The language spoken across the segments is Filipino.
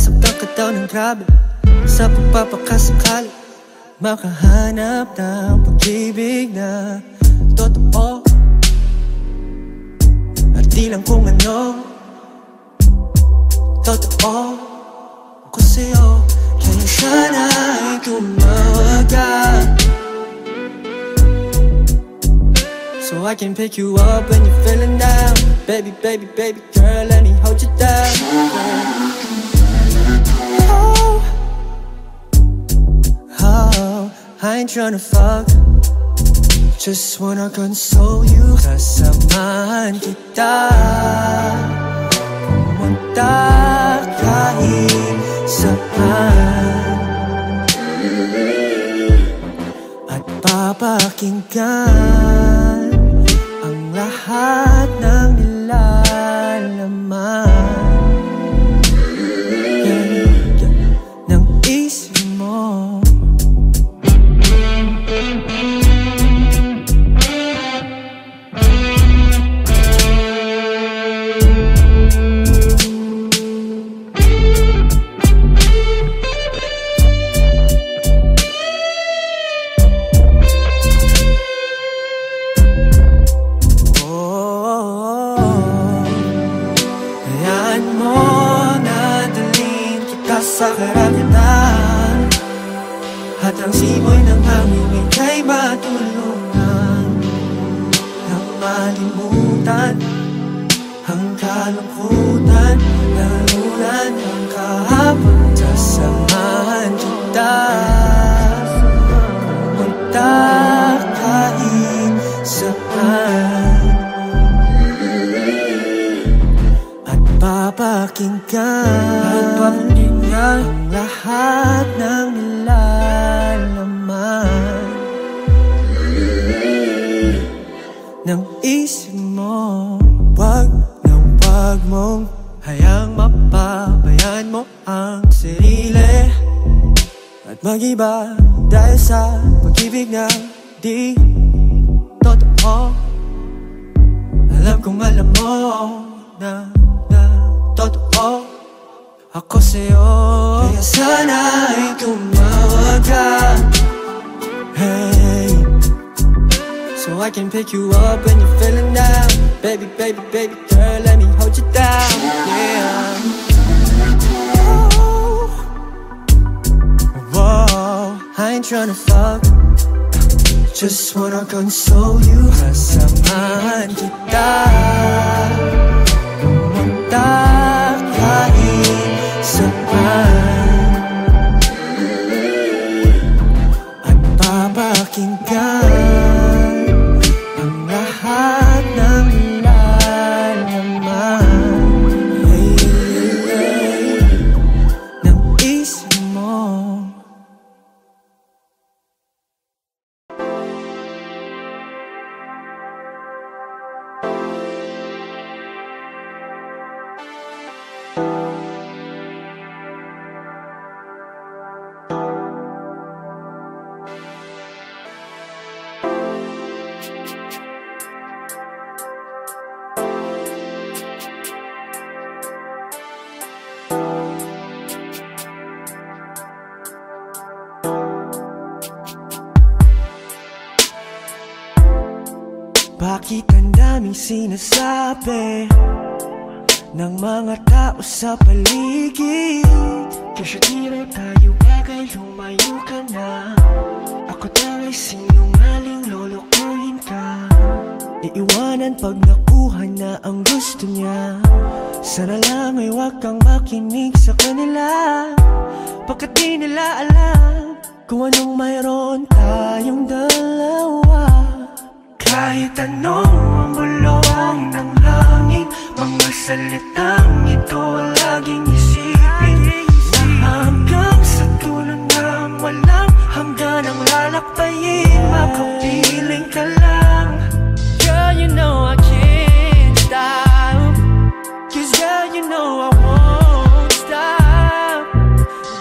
Nasasaktan ka daw ng grabe sa pagpapakasakali makahanap ng pag-ibig na totoo at di lang kung ano totoo ako sa'yo. Kaya sana'y tumawag ka so I can pick you up when you're feeling down. Baby, baby, baby girl, let me hold you down. Oh, oh, I ain't tryna fuck, just wanna console you. Kasamahan kita pumunta kahit saan at papakinggan ang lahat ng nilalaman ng isip mo. Sa karagatan at ang simoy ng hangin ika'y matulungan nang malimutan ang kalungkutan na lulan ng kahapon. Sasamahan kita pumunta kahit saan at papakinggan ang lahat ng nilalaman ng isip mo. Wag mong hayang mapabayaan mo ang sarili at mag-iba dahil sa pag-ibig na di totoo. Alam kong alam mo na totoo ako sa'yo. Kaya sana'y tumawag ka, hey, so I can pick you up when you're feeling down. Baby, baby, baby girl, let me hold you down, yeah. Oh, whoa, I ain't tryna fuck, just wanna console you. Kasamahan kita pumunta kahit saan at papakinggan ang lahat ng nilalaman ng isip mo. Bakit ang daming sinasabi ng mga tao sa paligid? Kasi di rin tayo bagay, lumayo ka na. Ako daw ay sinungaling, lolokohin ka. Iiwanan pag nakuha na ang gusto niya. Sana lang ay wag kang makinig sa kanila, pagkat di nila alam kung anong mayroon tayong dalawa. Kahit anong ang bulong ng hangin, mga salitang ito laging isipin, na hanggang sa dulo ng walang hanggan ang lalakbayin, makapiling ka lang. Girl, you know I can't stop, 'cause girl, you know I won't stop.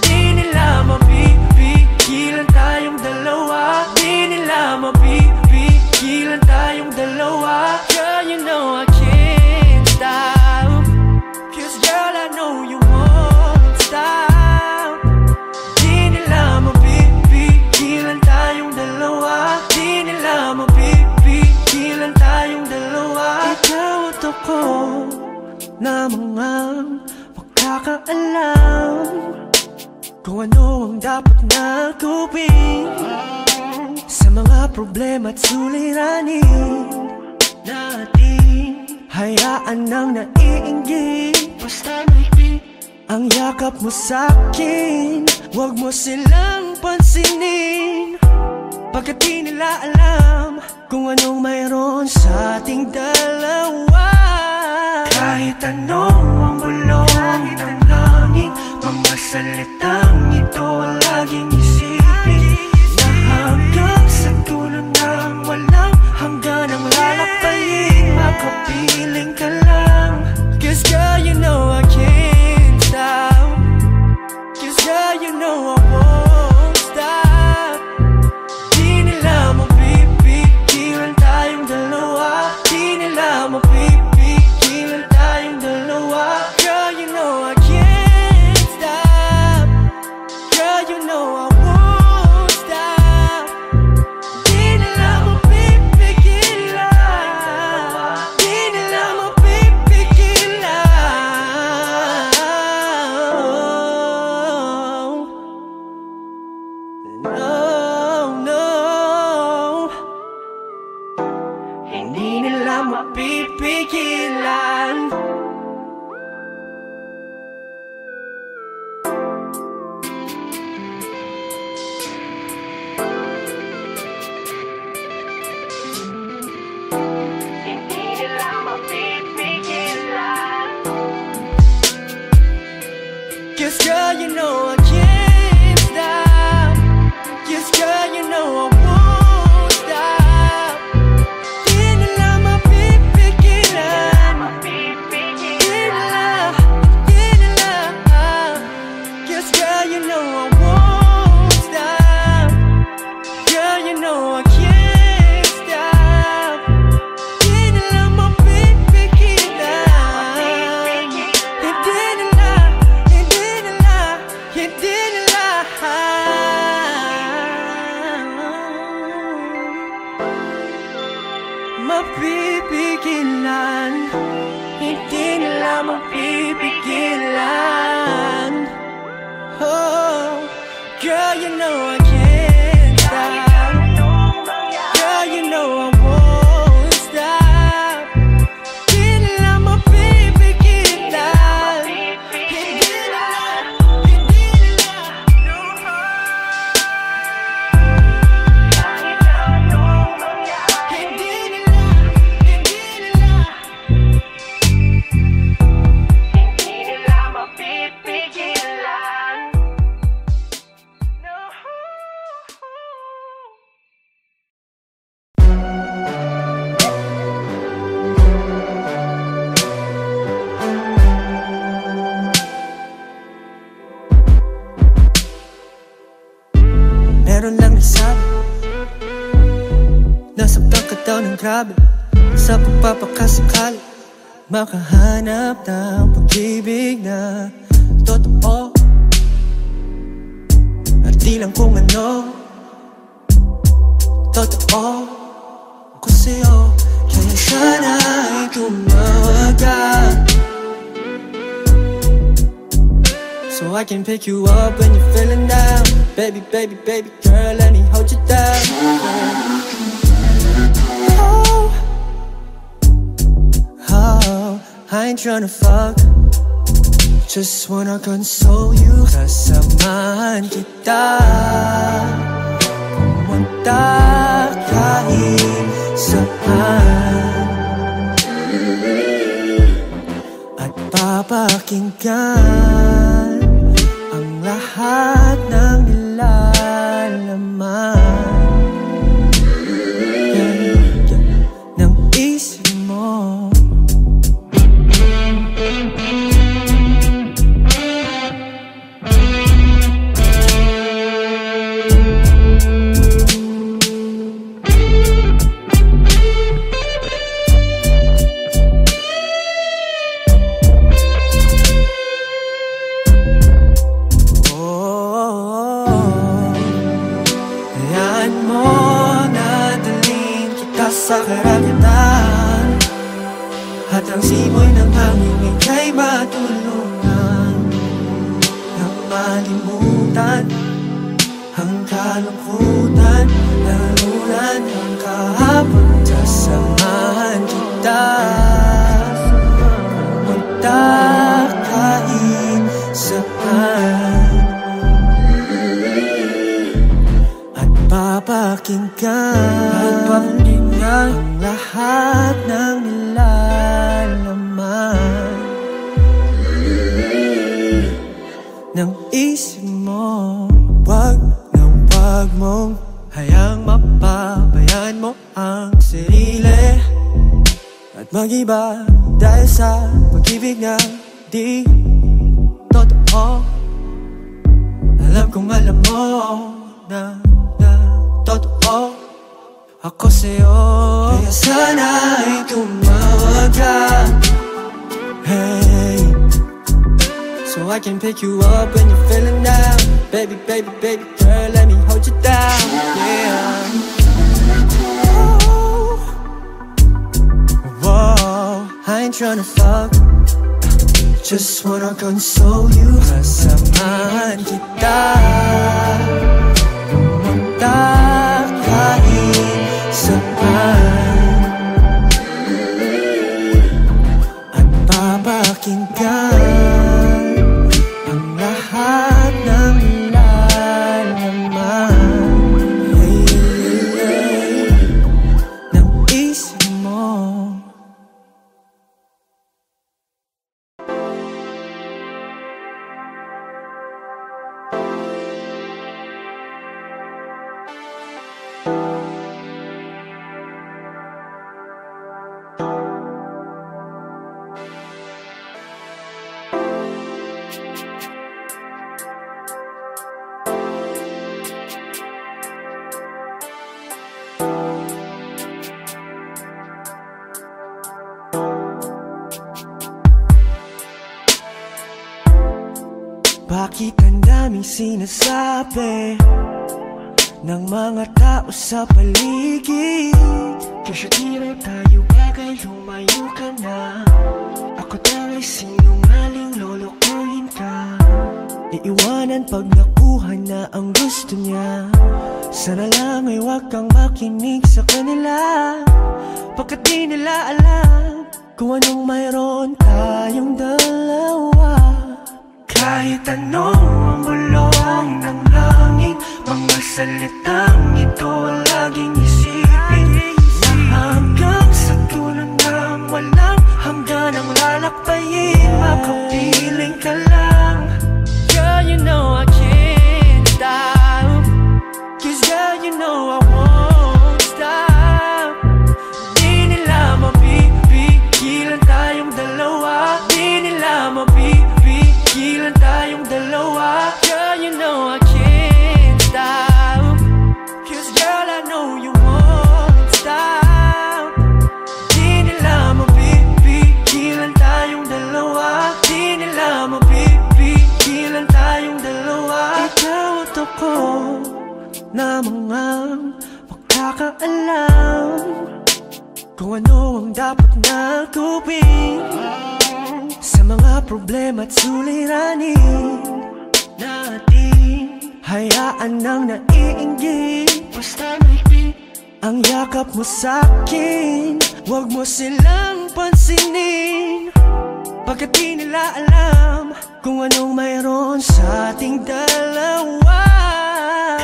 Di nila mapipigilan tayong dalawa, di nila mapipigilan tayong dalawa. Girl, you know I can't stop, 'cause girl, I know you want kung ano ang dapat na gawin sa mga problema at suliranin natin. Hayaan nang naiinggit, basta maikli ang yakap mo sa'kin. Huwag mo silang pansinin, pagkat di nila alam kung anong mayroon sa ating dalawa. Kahit anong ang bulong ng langit, mga salitang ito ang laging isipin, na hanggang sa dulo ng walang hanggan ang lalapayin, makapiling ka lang. Cause girl, you know I can't stop. Cause girl, you know I won't stop. Di nila mapipigilan tayong dalawa. Di nila mapipigilan tayong dalawa. Girl, you know I can't stop. Girl, you know I won't stop. Di nila mapipigilan. Di nila mapipigilan. No, no, hindi nila mapipigilan. Hindi nila mapipigilan. Cause girl, you know I can't stop. Cause girl, you know I won't stop. Di nila mapipigilan. Di nila. Cause girl, you know I won't stop. Girl, you know I can't stop. Di nila mapipigilan. Hindi nila. Mapipigilan. Hindi nila mapipigilan. Oh, girl, you know I can't stop. Girl, you know I won't stop. Di nila mapipigilan. Hindi nila. Meron lang nagsabi, nasaktan ka daw ng grabe sa pagpapakasakali, makahanap ng pag-ibig na totoo. At di lang kung ano totoo ko sa'yo. Kaya sana ay tumawag ka, so I can pick you up when you're feeling down. Baby, baby, baby girl, let me hold you down. Oh, oh, I ain't tryna fuck, just wanna console you. Kasamahan kita, pumunta kahit saan, at papakinggan ang lahat ng nilalaman ng isip mo. Sa karagatan, at ang simoy ng hangin ika'y matulungan na malimutan kalimutan ang kalungkutan, nalunan ang kahapon. Sasamahan kita pumunta kahit saan, at papakinggan ang lahat ng nilalaman ng isip mo. Wag mong hayang mapabayaan mo ang sarili at mag-iba dahil sa pag-ibig na di totoo. Alam kong alam mo na totoo ako sa'yo. Kaya sana ay tumawag ka, hey, so I can pick you up when you're feeling down. Baby, baby, baby girl, let me hold you down, yeah. Whoa, I ain't tryna fuck, just wanna console you. Kasamahan kita pumunta kahit saan, at papakinggan ang lahat ng nilalaman, ng isip mo. Bakit ang daming sinasabi ng mga tao sa paligid? Kasi di rin tayo bagay, lumayo ka na. Ako daw ay sinungaling, lolokohin ka. Iiwanan pag nakuha na ang gusto niya. Sana lang ay wag kang makinig sa kanila, pagkat di nila alam kung anong mayroon tayong dalawa. Kahit anong ang bulong ng hangin, mga salitang ito ang laging isipin, na hanggang sa dulo ng walang hanggan ang lalakbayin, makapiling ka lang. Girl, you know I can't stop, 'cause girl, you know I won't stop. Di nila mapipigilan tayong dalawa, di nila mapipigilan tayong dalawa. Girl, you know I can't stop, 'cause girl, I know you won't stop. Di nila mapipigilan tayong dalawa, di nila mapipigilan tayong dalawa. Ikaw at ako na mga makakaalam kung ano ang dapat na gawin sa mga problema at suliranin natin. Hayaan nang naiinggit, basta maikli ang yakap mo sa'kin. Huwag mo silang pansinin, pagkat di nila alam kung anong mayroon sa ating dalawa.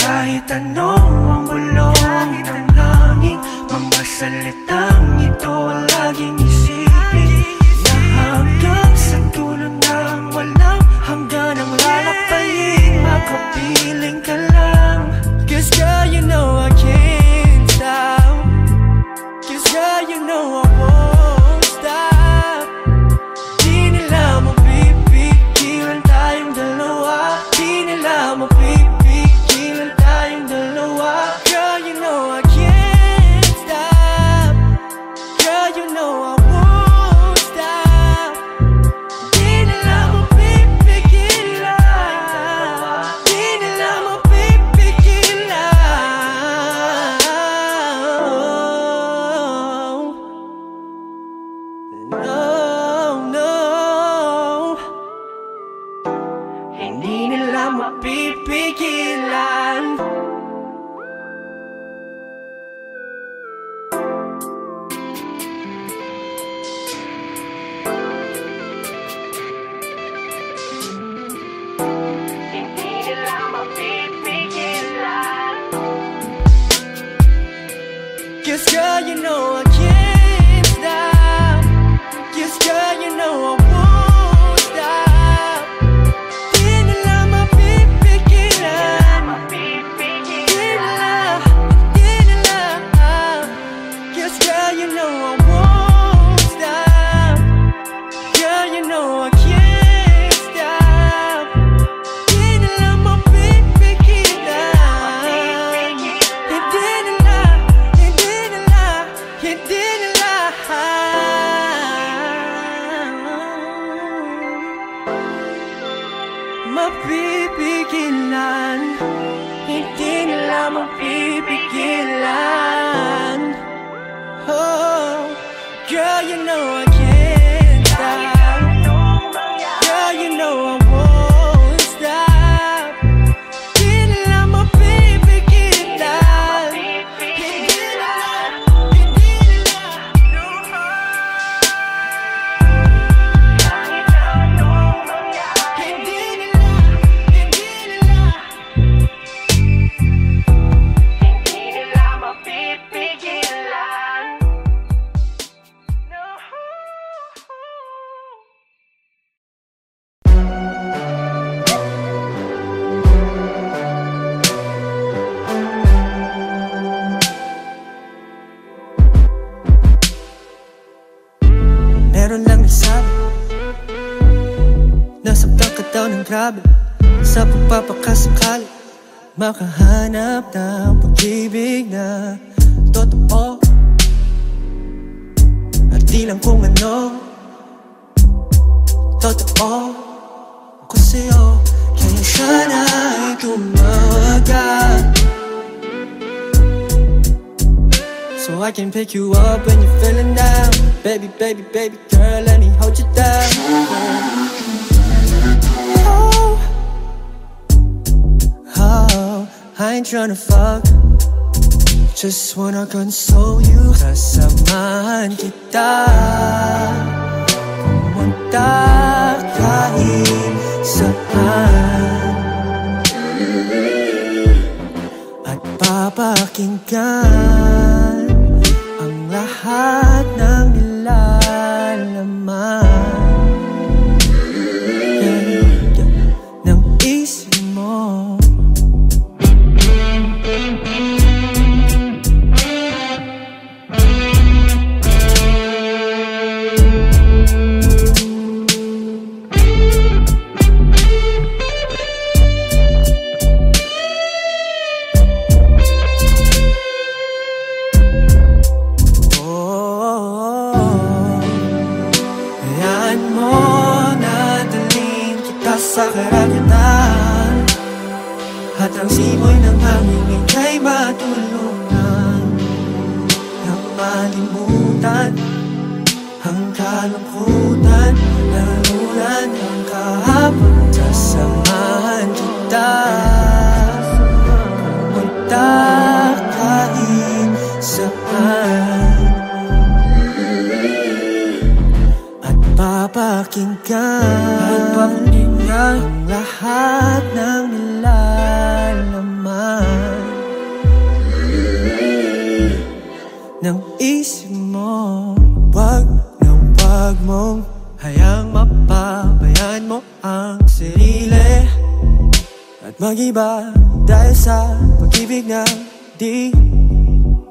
Kahit anong ang bulong ng hangin, mga salitang ito ang laging isipin, na hanggang sa dulo ng walang hanggan ang lalakbayin, makapiling ka lang. 'Cause girl, you know I can't stop, 'cause girl, you know I won't stop. Di nila mapipigilan tayong dalawa, di nila mapipigilan tayong dalawa. Girl, you know I can't stop, girl, you know I won't stop. Di nila mapipigilan, di nila mapipigilan. No, no, hindi nila nila mapipigilan. Yes, girl, you know I can't stop. Yes, girl, you know I won't stop. Di nila mapipigilan. Di nila. Yes, girl, you know I won't stop. Girl, you know I can't stop. Di nila mapipigilan. Hindi nila mapipigilan. Hindi nila mapipigilan. Oh, girl, you know I can't stop. Girl, you know I won't stop. Hindi nila mapipigilan. Hindi nila. Meron lang nagsabi, nasaktan ka daw ng grabe. Sa pagpapakasakali, makahanap ng pag-ibig na totoo. At di lang kung ano totoo ako sa'yo. Kaya sana ay tumawag ka, so I can pick you up when you're feeling down. Baby, baby, baby girl, let me hold you down. Oh, oh, I ain't tryna fuck, just wanna console you. Kasamahan kita, pumunta kahit saan, at papakinggan ang lahat ng nilalaman ng isip mo. Sa karagatan, at ang simoy ng hangin ay matulungan na malimutan ang kalungkutan, lalunan ng kahapon. Sasamahan kita, pumunta kahit saan, at papakinggan ang lahat ng nilalaman ng isip mo. Wag mong hayang mapabayaan mo ang sarili at mag-iba dahil sa pag-ibig na di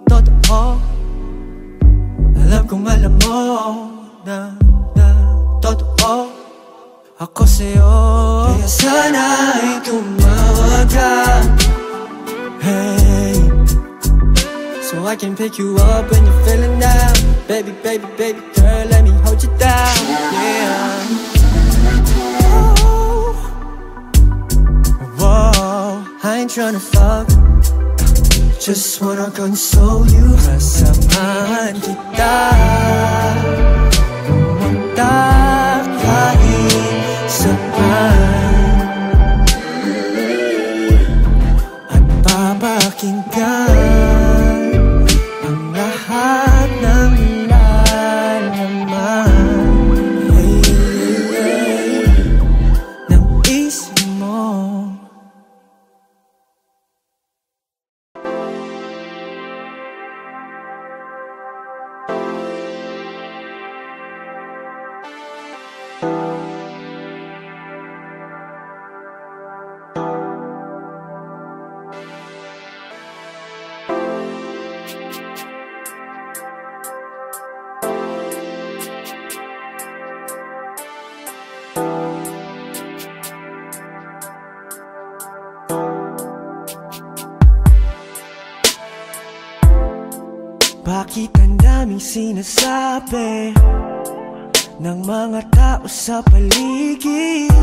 totoo. Alam kong alam mo na totoo ako sa'yo. Kaya sana ay tumawag ka, hey, so I can pick you up when you're feeling down. Baby, baby, baby girl, let me hold you down, yeah. Oh, whoa, I ain't tryna fuck, just wanna console you. Kasamahan kita, pumunta kahit saan, Bakit ang daming sinasabi ng mga tao sa paligid?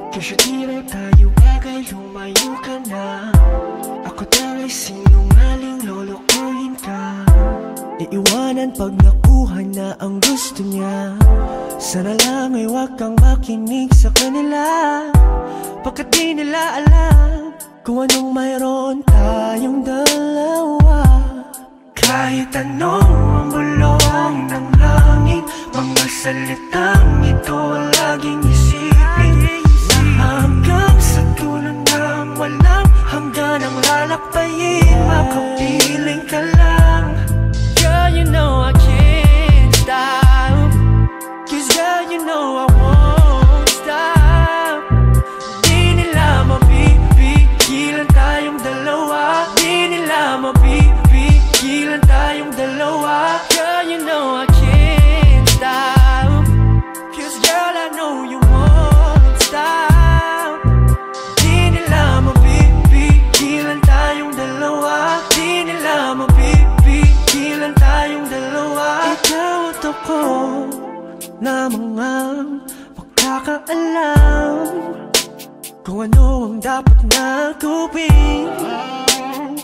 Kasi di rin tayo bagay, lumayo ka na. Ako daw ay sinungaling, lolokohin ka. Iiwanan pag nakuha na ang gusto niya. Sana lang ay wag kang makinig sa kanila, pagkat di nila alam kung anong mayroon tayong dalawa. Kahit anong ang bulong ng hangin, mga salitang ito laging isipin, na hanggang sa dulo ng walang hanggan ang lalakbayin, makapiling ka lang. Girl, you know I can't stop, 'cause girl, you know I won't stop. Di nila mapipigilan tayong dalawa, di nila mapipigilan tayong dalawa. Girl, you know I can't stop, 'cause girl, I know you won't stop. Di nila mapipigilan tayong dalawa, di nila mapipigilan tayong dalawa. Ikaw at ako na mga makakaalam kung ano ang dapat na gawin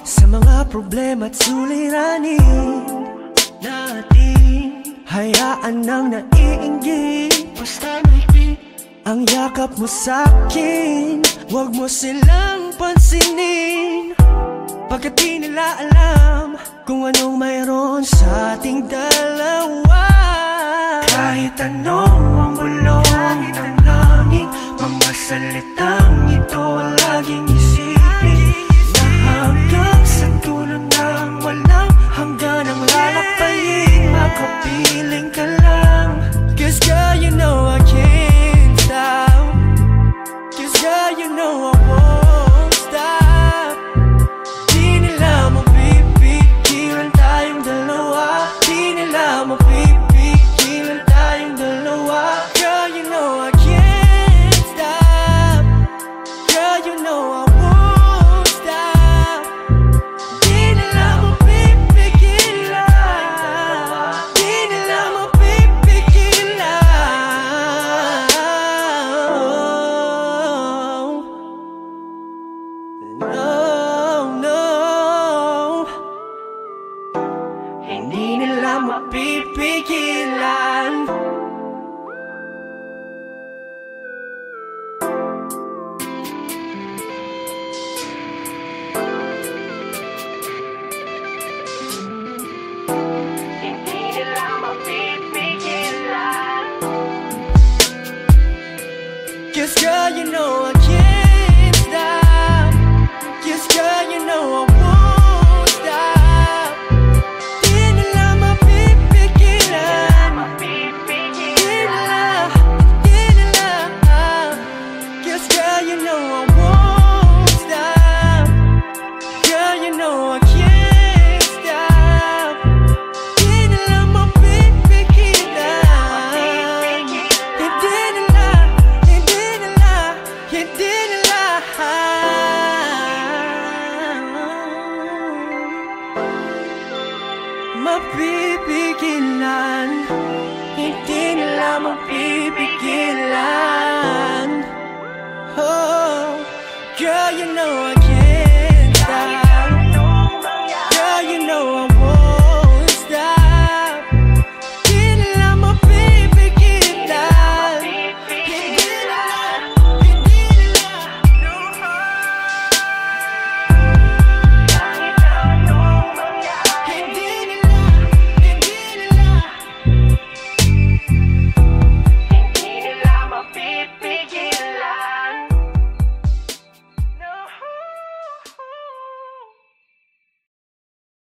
sa mga problema at suliranin natin. Hayaan nang naiinggit, basta maikli ang yakap mo sa'kin. Huwag mo silang pansinin, pagkat di nila alam kung anong mayroon sa ating dalawa. Kahit anong ang bulong ng hangin, mga salitang ito laging isipin, na hanggang sa dulo ng walang hanggan ang lalakbayin, makapiling ka lang. 'Cause girl, you know I can't stop, 'cause girl, you know I won't stop. Di nila mapipigilan tayong dalawa, di nila mapipigilan tayong dalawa. Girl, you know I can't stop, girl, you know I won't stop. Di nila mapipigilan, di nila mapipigilan. No.